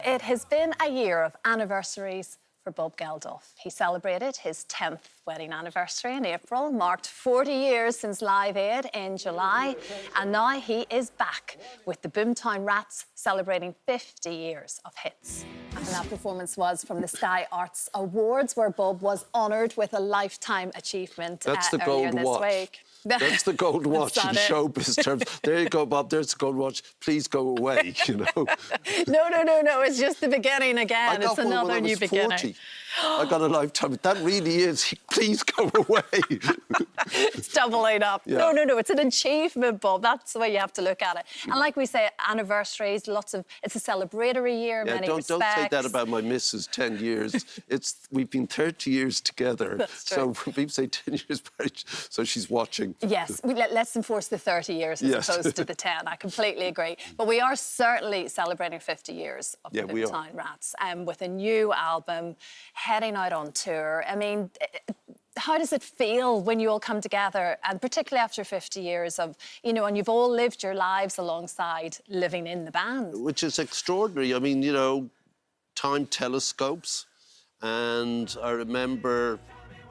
It has been a year of anniversaries for Bob Geldof. He celebrated his 10th wedding anniversary in April, marked 40 years since Live Aid in July, and now he is back with the Boomtown Rats celebrating 50 years of hits. And that performance was from the Sky Arts Awards, where Bob was honoured with a lifetime achievement That's the earlier gold this watch. week. That's the gold watch in showbiz terms. There you go, Bob. There's the gold watch. Please go away, you know. No. It's just the beginning again. It's another new beginning. 40. I got a lifetime. That really is. Please go away. It's doubling up. Yeah. No. It's an achievement, Bob. That's the way you have to look at it. And like we say, anniversaries, it's a celebratory year in many respects. Don't say that about my missus, 10 years. We've been 30 years together. That's true. So we say 10 years marriage, so she's watching. Yes, let's enforce the 30 years as opposed to the 10. I completely agree. But we are certainly celebrating 50 years of the Boomtown Rats, with a new album, heading out on tour. I mean, how does it feel when you all come together, and particularly after 50 years of, you know, and you've all lived your lives alongside living in the band? Which is extraordinary. I mean, you know, time telescopes. And I remember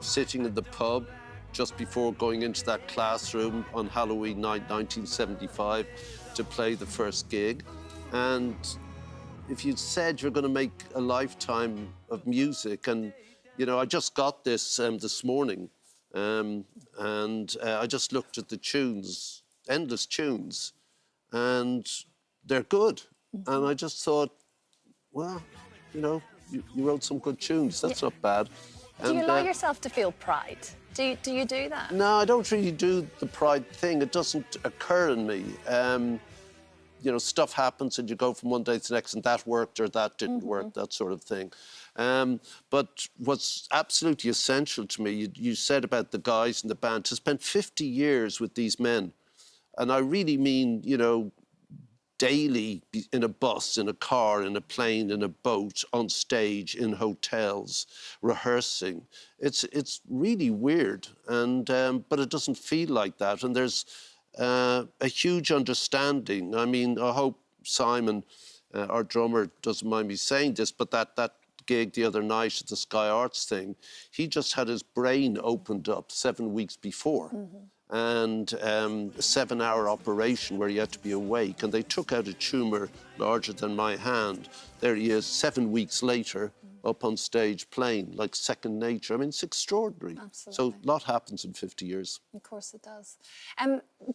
sitting in the pub just before going into that classroom on Halloween night, 1975, to play the first gig. And if you'd said you're going to make a lifetime of music, and, you know, I just got this this morning, and I just looked at the tunes, endless tunes, and they're good. Mm-hmm. And I just thought, well, you know, you wrote some good tunes. That's not bad. Do you allow yourself to feel pride? Do you do that? No, I don't really do the pride thing. It doesn't occur in me. You know, stuff happens and you go from one day to the next and that worked or that didn't work, that sort of thing. But what's absolutely essential to me, you said about the guys in the band, to spend 50 years with these men. And I really mean, you know, daily in a bus, in a car, in a plane, in a boat, on stage, in hotels, rehearsing. It's really weird, and but it doesn't feel like that. And there's a huge understanding. I mean, I hope Simon, our drummer, doesn't mind me saying this, but that gig the other night at the Sky Arts thing, he just had his brain opened up 7 weeks before. And a 7-hour operation where he had to be awake, and they took out a tumour larger than my hand. There he is, 7 weeks later, up on stage playing, like second nature. I mean, it's extraordinary. Absolutely. So a lot happens in 50 years. Of course it does.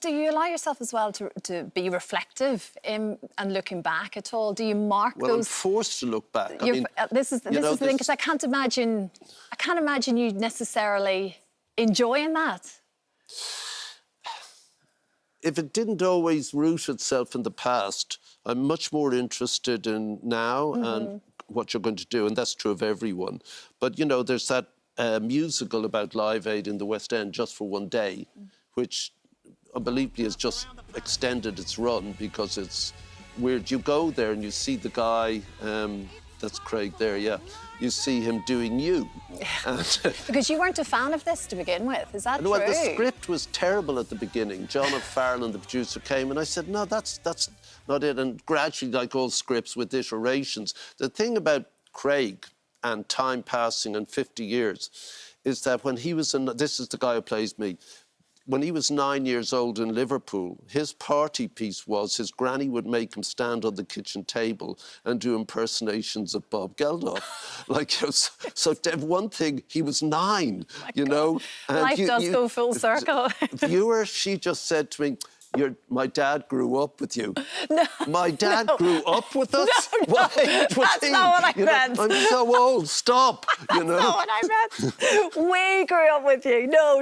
Do you allow yourself as well to be reflective and looking back at all? Do you mark those? Well, I'm forced to look back. I mean, this is the thing, because I can't imagine you necessarily enjoying that. If it didn't always root itself in the past, I'm much more interested in now and what you're going to do, and that's true of everyone. But, you know, there's that musical about Live Aid in the West End, Just for One Day, which unbelievably has just extended its run because it's weird. You go there and you see the guy, that's Craig there, yeah. You see him doing You. Because you weren't a fan of this to begin with, is that true? Well, the script was terrible at the beginning. John O'Farrell, the producer, came and I said, no, that's not it. And gradually, like all scripts with iterations, the thing about Craig and time passing and 50 years is that when he was in, this is the guy who plays me, when he was 9 years old in Liverpool, his party piece was his granny would make him stand on the kitchen table and do impersonations of Bob Geldof. Like, so one thing, he was 9, you know. And life does go full circle. Viewer, she just said to me, my dad grew up with you. No, my dad grew up with us? No, Why? That's not what I meant. I'm so old, stop, you know. That's not what I meant. We grew up with you. No,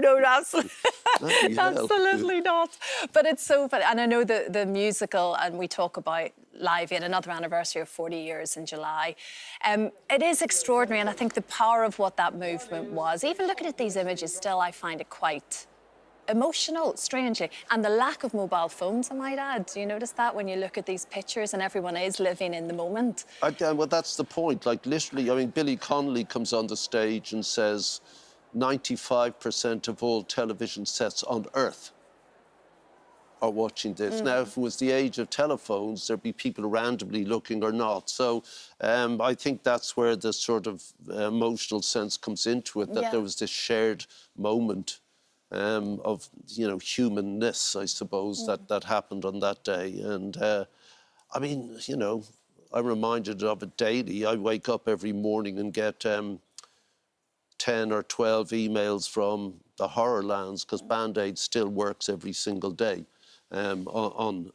absolutely not. But it's so funny. And I know the musical, and we talk about Live Aid, another anniversary of 40 years in July. It is extraordinary, and I think the power of what that movement was, even looking at these images still, I find it quite emotional, strangely. And the lack of mobile phones, I might add. Do you notice that when you look at these pictures and everyone is living in the moment? Well, that's the point. Like, literally, I mean, Billy Connolly comes on the stage and says 95% of all television sets on Earth are watching this. Now, if it was the age of telephones, there'd be people randomly looking or not. So I think that's where the sort of emotional sense comes into it, that there was this shared moment of, you know, humanness, I suppose, that happened on that day. And I mean, you know, I'm reminded of it daily. I wake up every morning and get 10 or 12 emails from the horror lands, because Band-Aid still works every single day on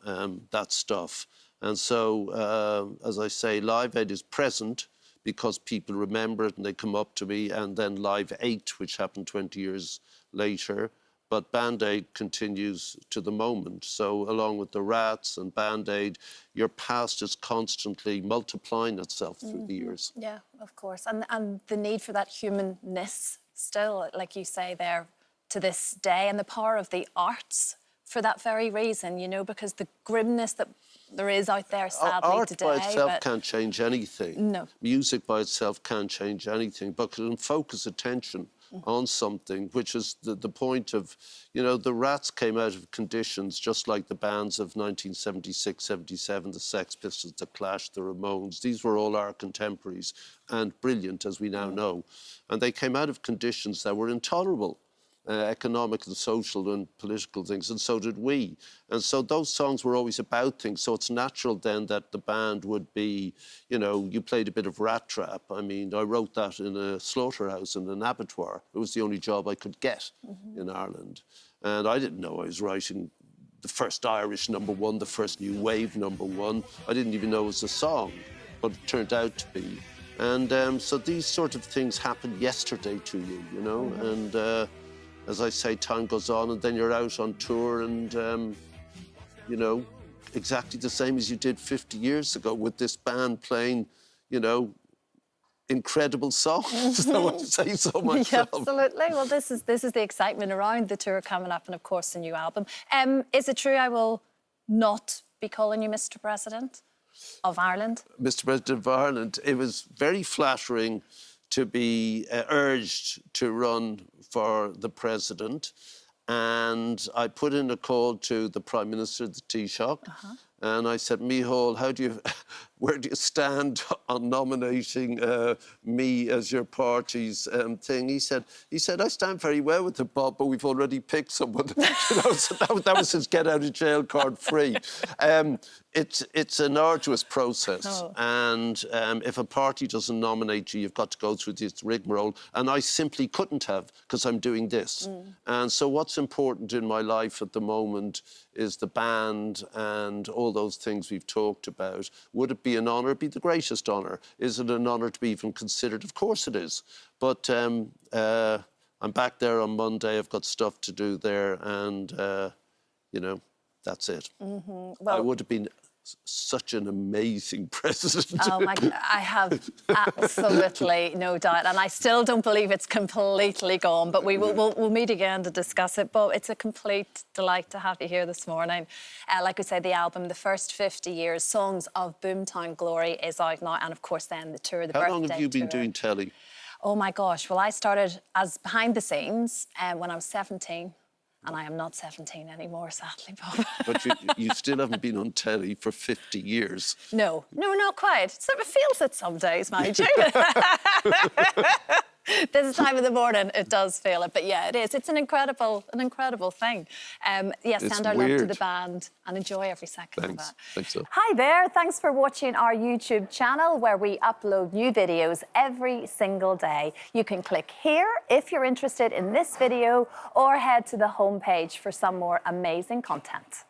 that stuff. And so, as I say, Live Aid is present because people remember it and they come up to me, and then Live 8, which happened 20 years later. But Band-Aid continues to the moment. So along with the Rats and Band-Aid, your past is constantly multiplying itself through the years. Yeah, of course. And the need for that humanness still, like you say there, to this day, and the power of the arts for that very reason, you know, because the grimness that there is out there, sadly, Art today. by itself can't change anything. No. Music by itself can't change anything, but can focus attention on something, which is the point of, you know, the Rats came out of conditions just like the bands of 1976, 77, the Sex Pistols, the Clash, the Ramones. These were all our contemporaries and brilliant, as we now know. And they came out of conditions that were intolerable. Economic and social and political things, and so did we. And so those songs were always about things, so it's natural then that the band would be, you know, you played a bit of Rat Trap. I mean, I wrote that in a slaughterhouse, in an abattoir. It was the only job I could get in Ireland. And I didn't know I was writing the first Irish #1, the first new wave #1. I didn't even know it was a song, but it turned out to be. And so these sort of things happened yesterday to you, you know, and as I say, time goes on, and then you're out on tour and, you know, exactly the same as you did 50 years ago with this band playing, you know, incredible songs. I want to say so myself. Yeah, absolutely. Well, this is the excitement around the tour coming up, and of course the new album. Is it true I will not be calling you Mr. President of Ireland? Mr. President of Ireland, it was very flattering to be urged to run for the president, and I put in a call to the Prime Minister, the Taoiseach, and I said, Micheál, where do you stand on nominating me as your party's thing? He said, I stand very well with it, Bob, but we've already picked someone. You know, so that was his get out of jail card free. It's an arduous process, and if a party doesn't nominate you, you've got to go through this rigmarole, and I simply couldn't have, because I'm doing this. And so what's important in my life at the moment is the band and all those things we've talked about. Would it be an honour? It'd be the greatest honour. Is it an honour to be even considered? Of course it is. But I'm back there on Monday. I've got stuff to do there, and, you know, that's it. Well, I would have been such an amazing president. Oh my God, I have absolutely no doubt, and I still don't believe it's completely gone. But we'll meet again to discuss it. But it's a complete delight to have you here this morning. Like we say, the album, the first 50 years, Songs of Boomtown Glory, is out now, and of course then the tour, the birthday tour. How long have you been doing telly? Oh my gosh, well I started as behind the scenes when I was 17. And I am not 17 anymore, sadly, Bob. But you still haven't been on telly for 50 years. No, not quite. It feels it some days, mind you. This time of the morning, it does feel it. But yeah, it is. It's an incredible thing. Yeah, send our love to the band and enjoy every second of it. Thanks so. Hi there. Thanks for watching our YouTube channel, where we upload new videos every single day. You can click here if you're interested in this video, or head to the homepage for some more amazing content.